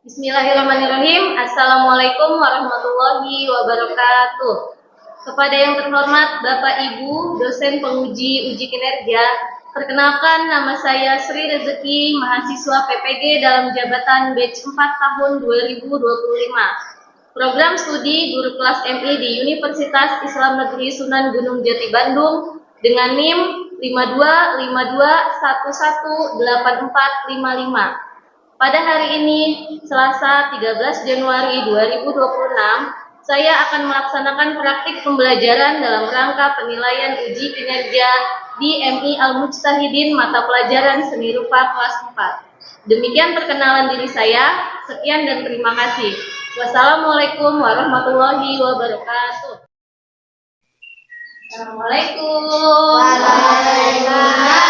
Bismillahirrahmanirrahim. Assalamualaikum warahmatullahi wabarakatuh. Kepada yang terhormat Bapak Ibu, dosen penguji uji kinerja, perkenalkan nama saya Sri Rezeki, mahasiswa PPG dalam jabatan batch 4 tahun 2025. Program studi guru kelas MI di Universitas Islam Negeri Sunan Gunung Jati Bandung dengan NIM 5252118455. Pada hari ini, Selasa 13 Januari 2026, saya akan melaksanakan praktik pembelajaran dalam rangka penilaian uji kinerja di MI Al-Mujtahidin mata pelajaran seni rupa kelas 4. Demikian perkenalan diri saya. Sekian dan terima kasih. Wassalamualaikum warahmatullahi wabarakatuh. Assalamualaikum. Waalaikumsalam.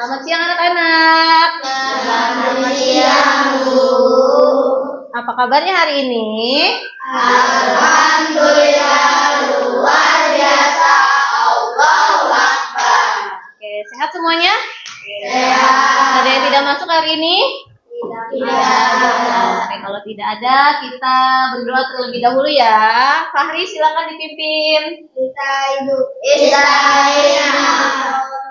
Selamat siang anak-anak. Selamat siang, Bu. Apa kabarnya hari ini? Alhamdulillah, luar biasa. Allahu Akbar. Oke, sehat semuanya? Sehat. Ada yang tidak masuk hari ini? Tidak. Oke, kalau tidak ada, kita berdoa terlebih dahulu ya. Fahri, silakan dipimpin. Kita hidup. Bismillahirrahmanirrahim.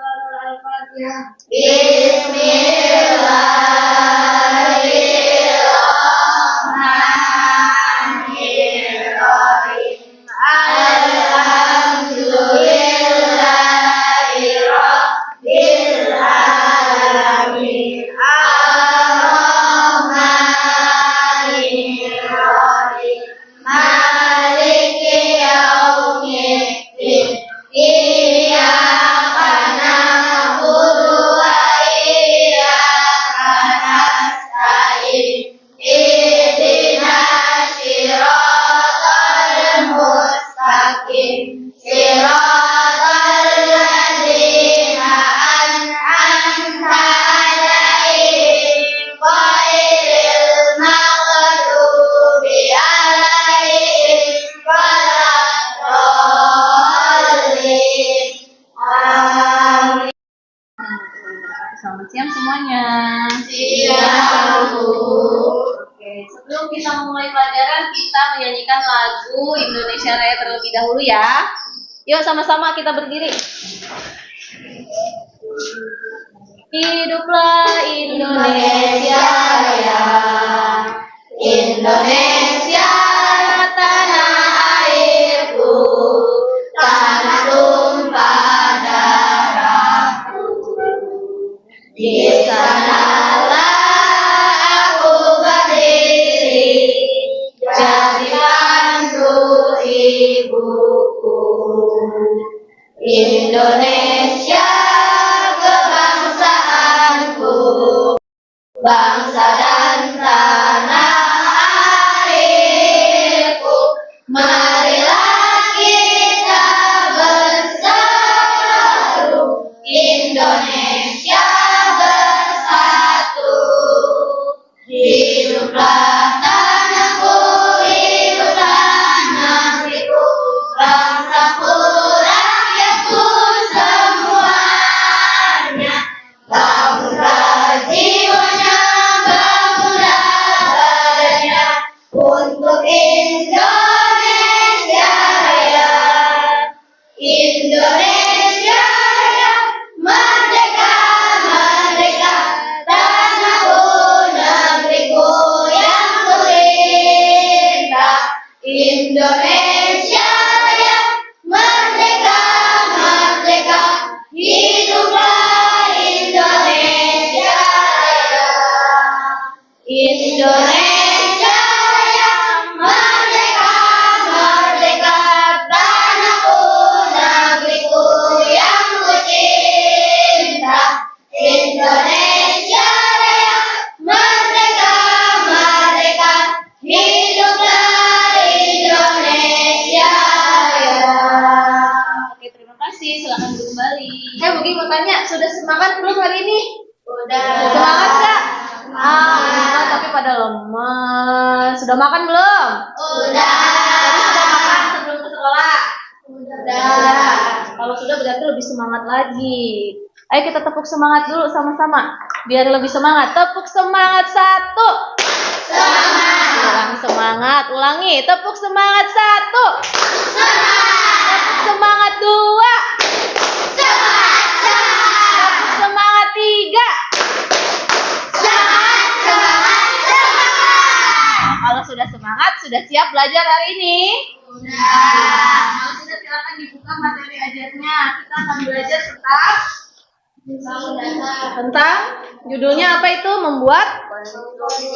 Selamat siang semuanya. Siang, Bu. Oke, sebelum kita memulai pelajaran, kita menyanyikan lagu Indonesia Raya terlebih dahulu ya. Yuk sama-sama kita berdiri. Hiduplah Indonesia Raya, Indonesia tanah airku, tanah tumpah darahku. Di sanalah aku berdiri, jadi mantu ibuku. Indonesia kebangsaanku, bangsa dan tanah airku. Marilah kita bersatu, Indonesia bersatu. Hiduplah tanahku, hiduplah negeriku, bangsaku, rakyatku semuanya. Bangunlah jiwanya, bangunlah badannya untuk Indonesia Raya. Indonesia Raya, merdeka, merdeka, tanahku, negeriku yang kucinta. Indonesia Raya, merdeka, merdeka, hiduplah Indonesia Raya. Indonesia Raya, merdeka, merdeka, tanahku, negeriku yang kucinta. Indonesia Raya, merdeka, merdeka, hiduplah Indonesia Raya. Oke, terima kasih. Silakan kembali. Mungkin mau tanya, sudah semangat belum hari ini? Udah. Semangat nggak? Tapi pada lemas. Sudah makan belum? Udah. Sudah makan sebelum ke sekolah? Udah. Kalau sudah berarti lebih semangat lagi. Ayo kita tepuk semangat dulu sama-sama. Biar lebih semangat. Tepuk semangat 1. Ulangi semangat. Ulangi. Tepuk semangat 1. Tepuk semangat 2. Tepuk semangat 3. Kalau sudah semangat, sudah siap belajar hari ini? Kalau sudah, silakan dibuka materi ajarnya. Kita akan belajar tentang judulnya apa itu? Membuat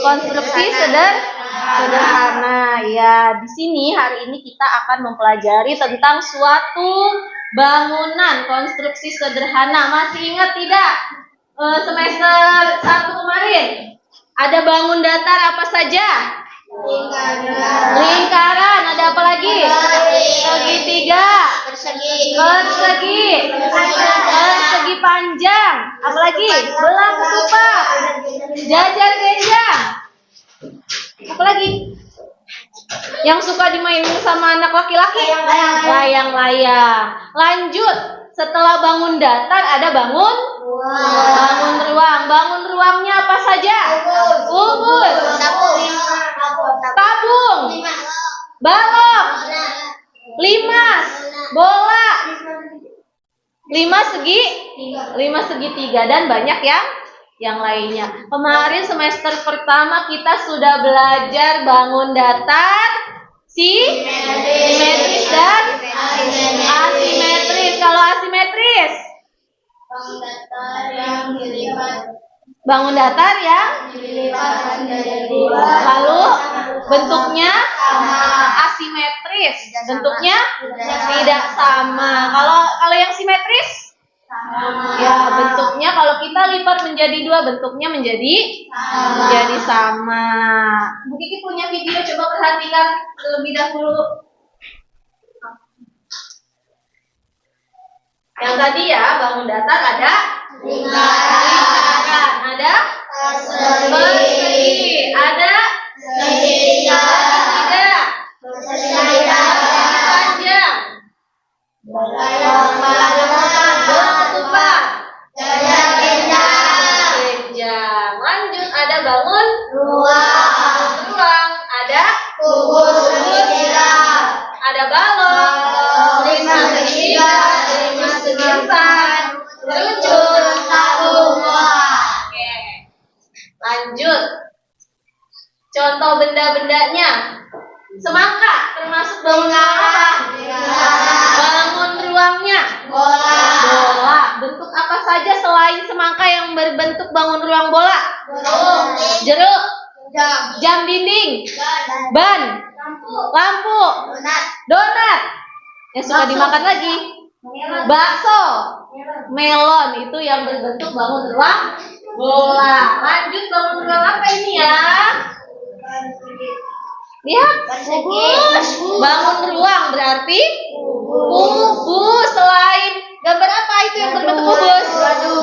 konstruksi sederhana. Ya, di sini hari ini kita akan mempelajari tentang suatu bangunan konstruksi sederhana. Masih ingat tidak? Semester 1 kemarin ada bangun datar apa saja? Lingkaran. Ada apa lagi? Segitiga. Persegi panjang. Apa lagi? Belah ketupat. Jajar genjang. Apa lagi? Yang suka dimainin sama anak laki-laki? Layang-layang. Lanjut. Setelah bangun datar ada bangun ruang. Bangun ruangnya apa saja? Kubus. Tabung. Balok. Limas. Bola. 5 segitiga dan banyak yang lainnya. Kemarin semester pertama kita sudah belajar bangun datar, simetris dan asimetris. Kalau asimetris, bangun datar yang lalu bentuknya asimetris, bentuknya tidak sama. Kalau yang simetris, ya bentuknya kalau kita lipat menjadi 2, bentuknya menjadi sama. Bu Kiki punya video, coba perhatikan terlebih dahulu. Yang tadi ya, bangun datar ada lingkaran, ada persegi, ada segitiga, panjang, ketupat, genjang. Lanjut, ada bangun ruang, ada kubus, ada balok, 5 segitiga, 5 segi 4, luncur, tabung. Oke. Lanjut. Contoh benda-bendanya. Semangka termasuk bangun ruang apa? Bangun ruangnya bola. Bentuk apa saja selain semangka yang berbentuk bangun ruang bola? Jeruk, jam dinding, ban, lampu, donat. Yang suka dimakan lagi? Bakso, melon. Itu yang berbentuk bangun ruang bola. Lanjut, bangun ruang apa ini ya? Lihat, kubus. Bangun ruang berarti kubus. Selain gambar apa itu yang berbentuk kubus?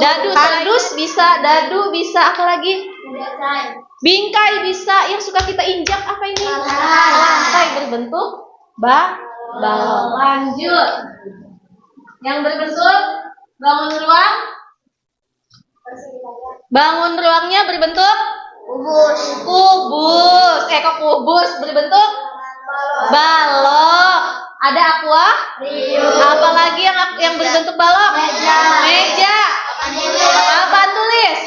Dadu bisa, apa lagi? Bingkai bisa. Yang suka kita injak apa ini? Lantai berbentuk balon. Lanjut. Yang berbentuk bangun ruang. Bangun ruangnya berbentuk kubus. Kok kubus berbentuk balok. Ada akuarium. Apalagi yang berbentuk balok? Meja. Papan tulis.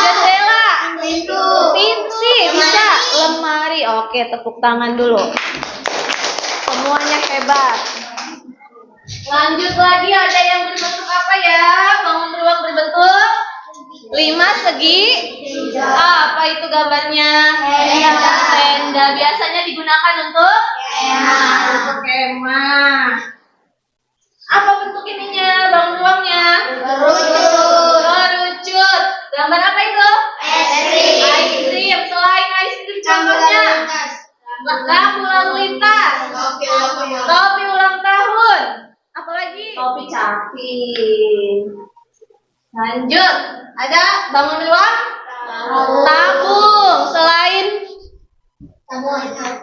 Jendela. Pintu. Bisa. Lemari. Oke, tepuk tangan dulu. Semuanya hebat. Lanjut lagi, ada yang berbentuk apa ya? Bangun ruang berbentuk 5 segi. Apa itu gambarnya? Tenda. Biasanya digunakan untuk kemah. Apa bentuk ininya? Bangun ruangnya? Kerucut. Gambar apa itu? Ice cream. Selain ice cream, contohnya lampu lalu lintas, topi ulang tahun, apalagi topi caping. Lanjut, ada bangun ruang tabung. Selain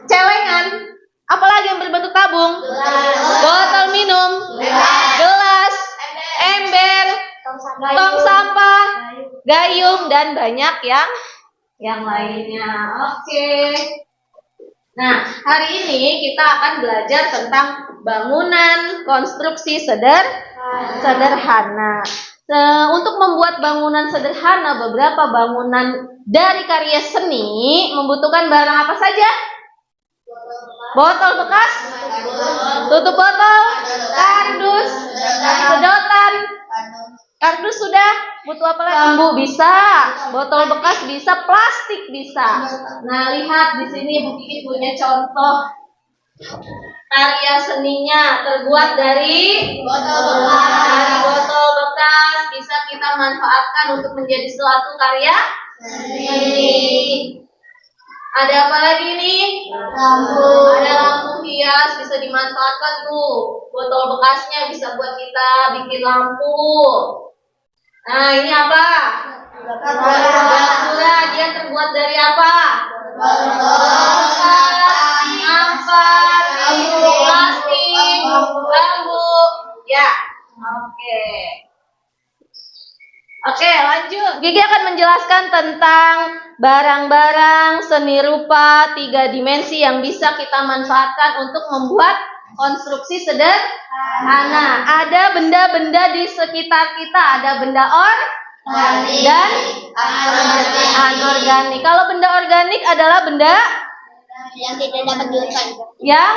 celengan, apalagi yang berbentuk tabung? Botol minum, gelas, ember, tong sampah, gayung, dan banyak yang lainnya. Oke. Nah, hari ini kita akan belajar tentang bangunan konstruksi sederhana. Untuk membuat bangunan sederhana, beberapa bangunan dari karya seni membutuhkan barang apa saja? Botol bekas, tutup botol, kardus, sedotan. Kardus sudah, butuh apa lagi? Bambu bisa, botol bekas bisa, plastik bisa. Nah, lihat di sini Bu Kiki punya contoh karya seninya terbuat dari botol bekas, bisa kita manfaatkan untuk menjadi suatu karya seni. Ada apa lagi nih? Lampu. Ada lampu hias, bisa dimanfaatkan tuh. Botol bekasnya bisa buat kita bikin lampu. Nah, ini apa? Gapura. Dia terbuat dari apa? Plastik, bambu. Ya, oke. Oke, lanjut. Gigi akan menjelaskan tentang barang-barang seni rupa 3 dimensi yang bisa kita manfaatkan untuk membuat konstruksi sederhana. Ada benda-benda di sekitar kita, ada benda organik dan anorganik. Kalau benda organik adalah benda yang tidak dapat diuraikan. Yang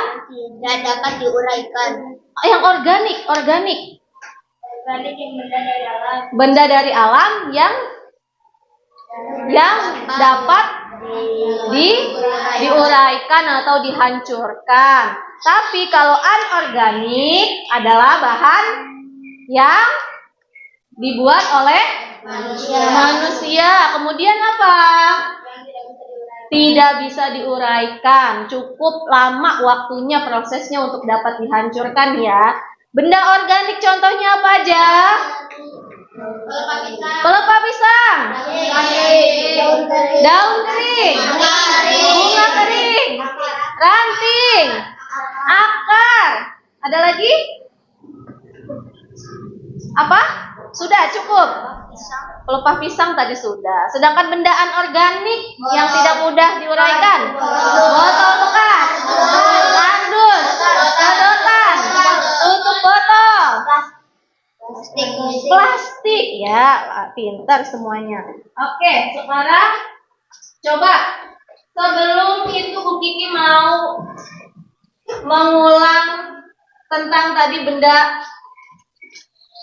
Yang organik. Organik yang benda dari alam. Benda dari alam yang dapat diuraikan atau dihancurkan. Tapi kalau anorganik adalah bahan yang dibuat oleh manusia. Kemudian apa? Tidak bisa diuraikan. Cukup lama waktunya prosesnya untuk dapat dihancurkan ya. Benda organik contohnya apa aja? Pelepah pisang, daun kering, bunga kering, ranting, akar. Ada lagi? Apa? Sudah cukup. Pelepah pisang tadi sudah. Sedangkan benda anorganik yang tidak mudah diuraikan, botol bekas, kardus, sedotan, tutup botol, plastik ya, pintar semuanya. Oke, sekarang coba sebelum itu Bu Kiki mau mengulang tentang tadi benda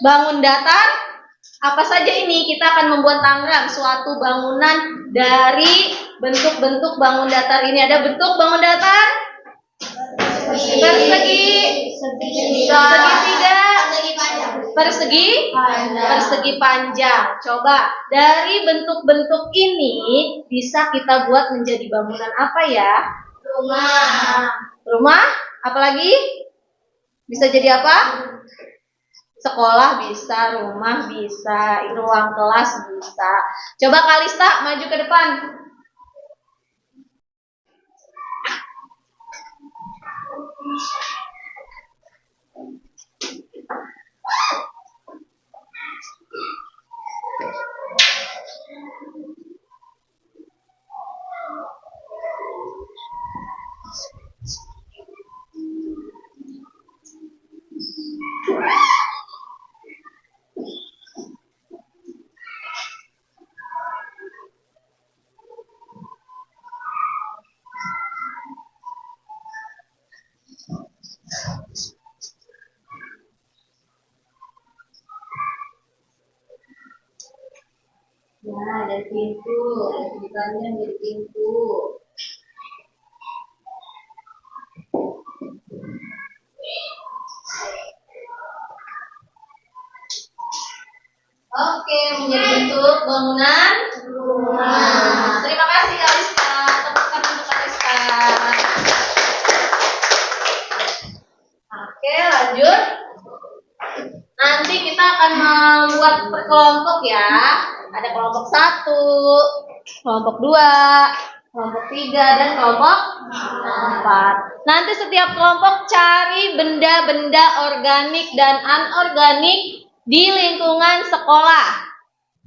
bangun datar. Apa saja ini? Kita akan membuat tangram suatu bangunan dari bentuk-bentuk bangun datar ini. Ada bentuk bangun datar persegi panjang. Coba dari bentuk-bentuk ini bisa kita buat menjadi bangunan apa ya? Rumah. Apalagi? Bisa jadi apa? Sekolah bisa, rumah bisa, ruang kelas bisa. Coba Kalista maju ke depan. Ya, dari pintu, bukannya dari pintu. Oke, menjadi bentuk bangunan rumah. Terima kasih Kalista. Tepukkan untuk Kalista. Oke, lanjut. Nanti kita akan membuat per kelompok ya. Ada kelompok 1, kelompok 2, kelompok 3, dan kelompok 4. Nanti setiap kelompok cari benda-benda organik dan anorganik di lingkungan sekolah.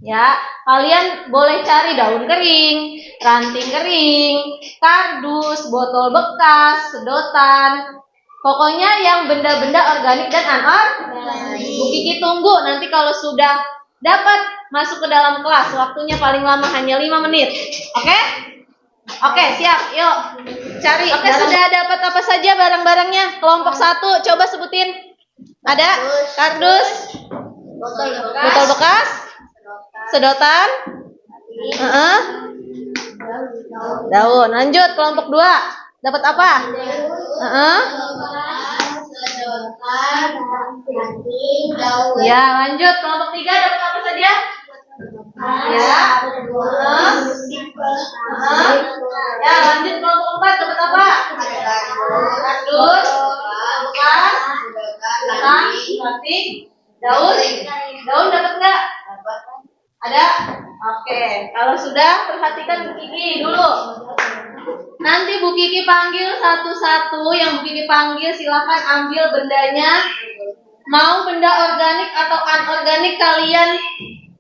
Ya, kalian boleh cari daun kering, ranting kering, kardus, botol bekas, sedotan. Pokoknya yang benda-benda organik dan anorganik. Bu Kiki tunggu nanti kalau sudah dapat masuk ke dalam kelas. Waktunya paling lama hanya 5 menit. Oke? Oke, siap. Yuk. Cari. Oke, sudah dapat apa saja barang-barangnya? Kelompok 1 coba sebutin. Ada kardus, botol bekas, sedotan, daun. Lanjut kelompok 2. Dapat apa? Ya, lanjut kelompok 3 dapat apa saja? Ya. Ya, lanjut kelompok 4 dapat apa? Kardus, bekas, ranting, daun. Daun dapat enggak? Ada? Oke, kalau sudah perhatikan Bu Kiki dulu. Nanti Bu Kiki panggil satu-satu, yang Bu Kiki panggil silakan ambil bendanya. Mau benda organik atau anorganik kalian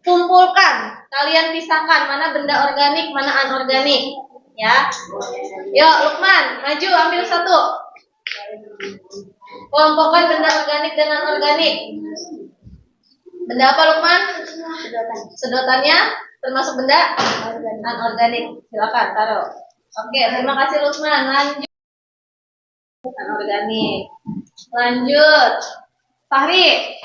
kumpulkan, kalian pisahkan mana benda organik, mana anorganik, ya. Yuk, Lukman, maju ambil satu. Kelompokkan benda organik dan anorganik. Benda apa, Lukman? Sedotannya termasuk benda anorganik. Silakan taruh. Oke, terima kasih Lukman. Lanjut. Anorganik. Lanjut. Fahri.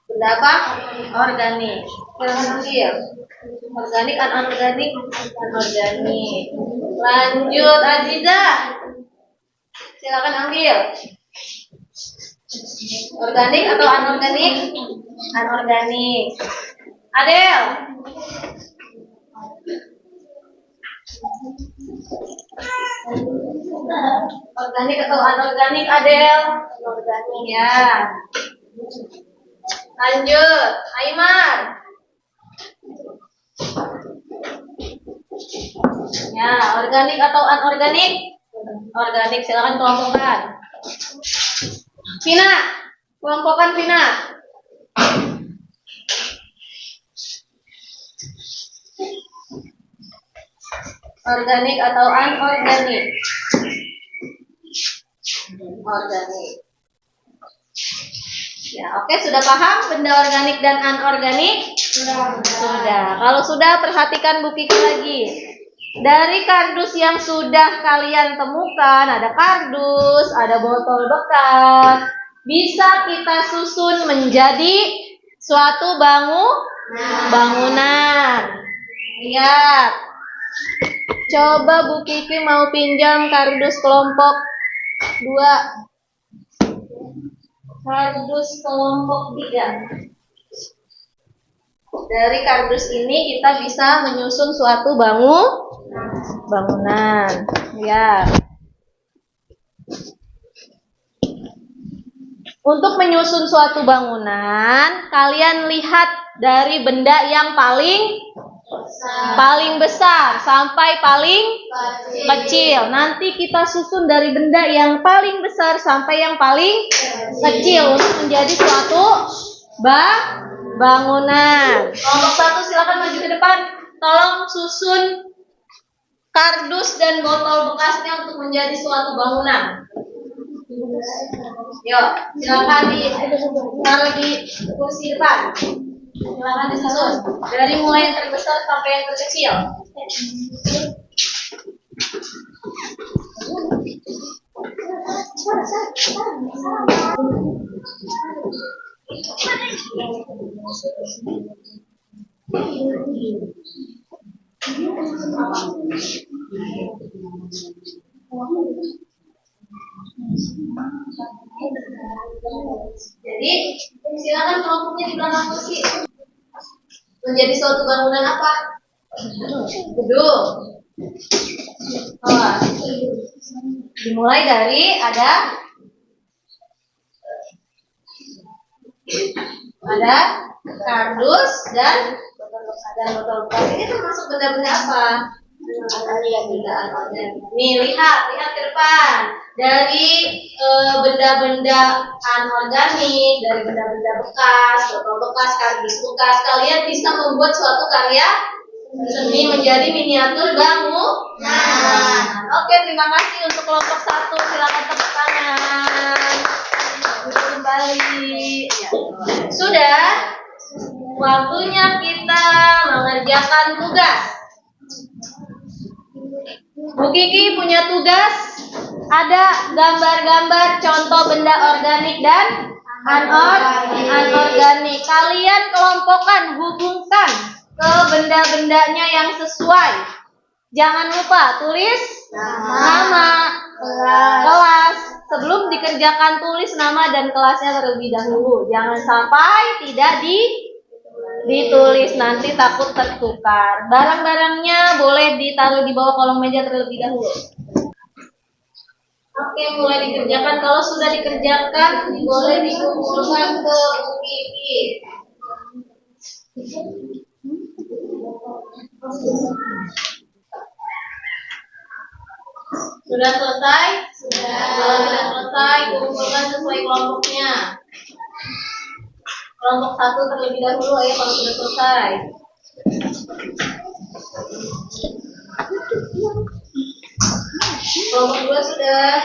Benda apa? Organik. Organik, anorganik, anorganik. Lanjut, Aziza. Silakan ambil. Organik atau anorganik? Anorganik. Adel. Organik atau anorganik, Adel? Anorganik, ya. Lanjut, Aimar. Ya, organik atau anorganik? Organik, silakan kelompokkan. Vina, kelompokkan Vina. Organik atau anorganik? Organik. Ya, oke, sudah paham benda organik dan anorganik? Sudah. Kalau sudah, perhatikan Bu Kiki lagi. Dari kardus yang sudah kalian temukan, ada kardus, ada botol bekas, bisa kita susun menjadi suatu bangunan. Lihat. Coba Bu Kiki mau pinjam kardus kelompok 2. Kardus kelompok 3. Dari kardus ini kita bisa menyusun suatu bangunan. Ya. Untuk menyusun suatu bangunan, kalian lihat dari benda yang paling besar sampai paling kecil. Nanti kita susun dari benda yang paling besar sampai yang paling kecil untuk menjadi suatu bangunan. Kelompok 1 silakan maju ke depan. Tolong susun kardus dan botol bekasnya untuk menjadi suatu bangunan. Yuk, silakan taruh di kursi depan. Silakan disusun dari mulai yang terbesar sampai yang terkecil. Jadi, silakan kelompoknya di belakang kursi. Menjadi suatu bangunan apa? Gedung. Dimulai dari ada kardus dan botol bekas. Ini termasuk benda-benda apa? Benda anorganik. Nih, lihat ke depan. Dari benda-benda anorganik, dari benda-benda bekas, botol bekas, kardus bekas, kalian bisa membuat suatu karya seni menjadi miniatur bangunan. Oke, terima kasih untuk kelompok 1. Silakan tepuk tangan. Kembali. Ya. Sudah. Waktunya kita mengerjakan tugas. Bu Kiki punya tugas. Ada gambar-gambar contoh benda organik dan anorganik. Kalian kelompokkan, hubungkan ke benda-bendanya yang sesuai. Jangan lupa tulis nama, kelas. Sebelum dikerjakan tulis nama dan kelasnya terlebih dahulu. Jangan sampai tidak ditulis, nanti takut tertukar. Barang-barangnya boleh ditaruh di bawah kolong meja terlebih dahulu. Oke, mulai dikerjakan. Kalau sudah dikerjakan, boleh dikumpulkan ke Bu Kiki. Sudah selesai? Sudah. Kalau sudah selesai, kumpulkan sesuai kelompoknya. Kelompok 1 terlebih dahulu ya kalau sudah selesai. Kelompok 2 sudah.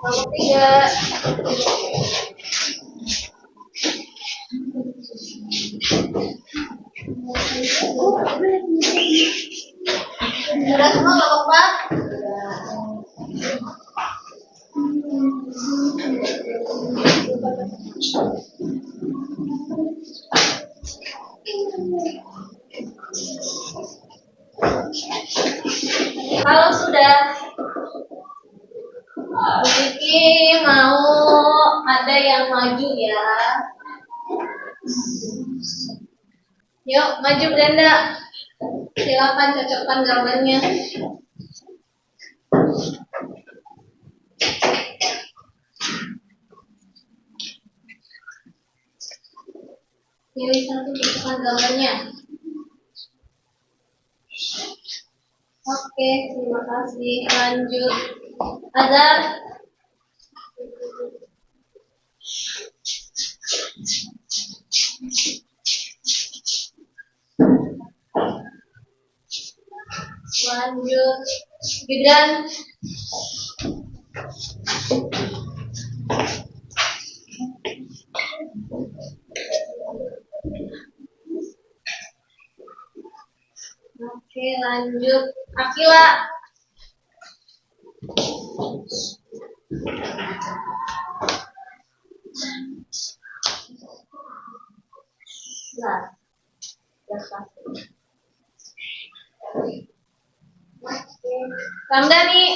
Kelompok 3. Sudah semua kelompok 4? Kalau sudah, Bu Kiki mau ada yang maju ya. Yuk, maju Brenda. Silakan cocokkan gambarnya. Pilih satu, cocokkan gambarnya. Oke, terima kasih. Lanjut. Azhar. Lanjut. Gibran. Oke, lanjut. Akila. Nah, Ramdhani.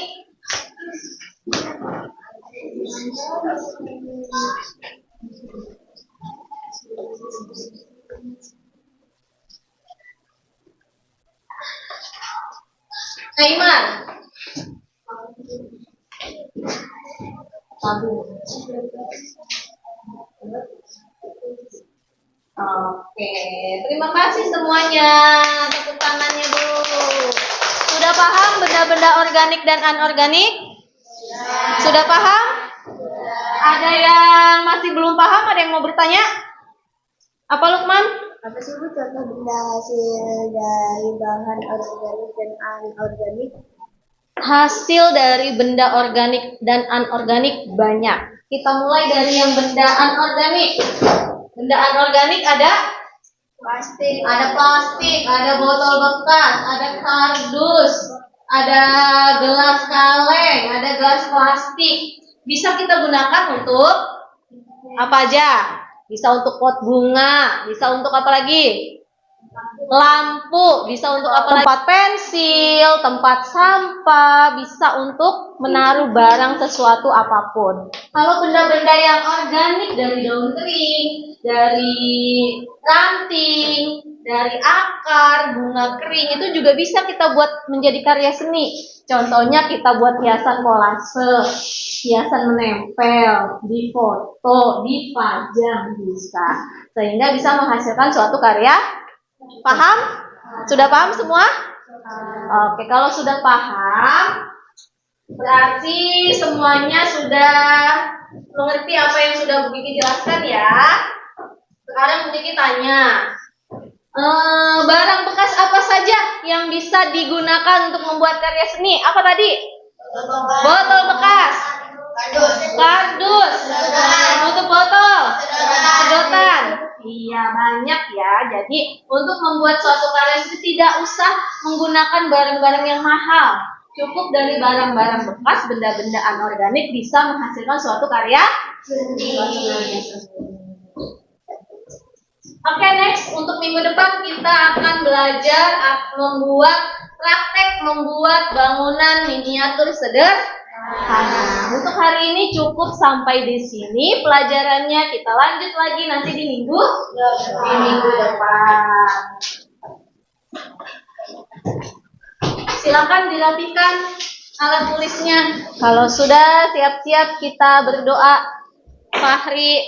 Aiman. Oke, terima kasih semuanya. Tepuk tangannya dulu. Sudah paham benda-benda organik dan anorganik? Sudah paham? Ada yang masih belum paham? Ada yang mau bertanya? Apa Lukman? Apa sih Bu contoh benda hasil dari bahan organik dan anorganik? Hasil dari benda organik dan anorganik banyak. Kita mulai dari yang benda anorganik. Benda anorganik ada Plastik. ada botol bekas, ada kardus, ada gelas kaleng, ada gelas plastik. Bisa kita gunakan untuk apa aja? Bisa untuk pot bunga, bisa untuk apa lagi? Lampu, bisa untuk apa lagi? Tempat pensil, tempat sampah, bisa untuk menaruh barang sesuatu apapun. Kalau benda-benda yang organik dari daun kering, dari ranting, dari akar, bunga kering, itu juga bisa kita buat menjadi karya seni. Contohnya kita buat hiasan kolase, hiasan menempel, di foto, dipajang bisa. Sehingga bisa menghasilkan suatu karya. Paham? Sudah paham semua? Oke, kalau sudah paham, berarti semuanya sudah mengerti apa yang sudah Bu Kiki jelaskan ya. Sekarang Bu Kiki tanya, barang bekas apa saja yang bisa digunakan untuk membuat karya seni? Apa tadi? Botol bekas, kardus, tutup botol, sedotan. Iya, banyak ya. Jadi untuk membuat suatu karya seni tidak usah menggunakan barang-barang yang mahal. Cukup dari barang-barang bekas, benda-benda anorganik bisa menghasilkan suatu karya seni. Oke, next. Untuk minggu depan kita akan belajar praktek membuat bangunan miniatur sederhana. Untuk hari ini cukup sampai di sini pelajarannya. Kita lanjut lagi nanti di minggu depan. Silakan dirapikan alat tulisnya. Kalau sudah siap-siap kita berdoa. Fahri.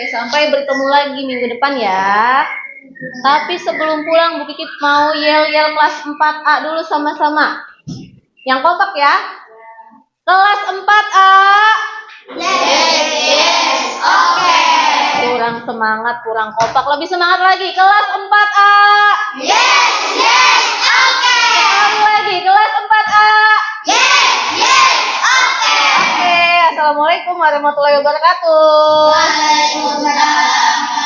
Sampai bertemu lagi minggu depan ya. Tapi sebelum pulang Bu Kiki mau yel-yel kelas 4A dulu sama-sama. Yang kompak ya. Kelas 4A. Yes, oke. Kurang semangat, kurang kompak. Lebih semangat lagi. Kelas 4A. Yes, oke. Sekali lagi, kelas 4A. Yes, oke. Assalamualaikum warahmatullahi wabarakatuh. Waalaikumsalam.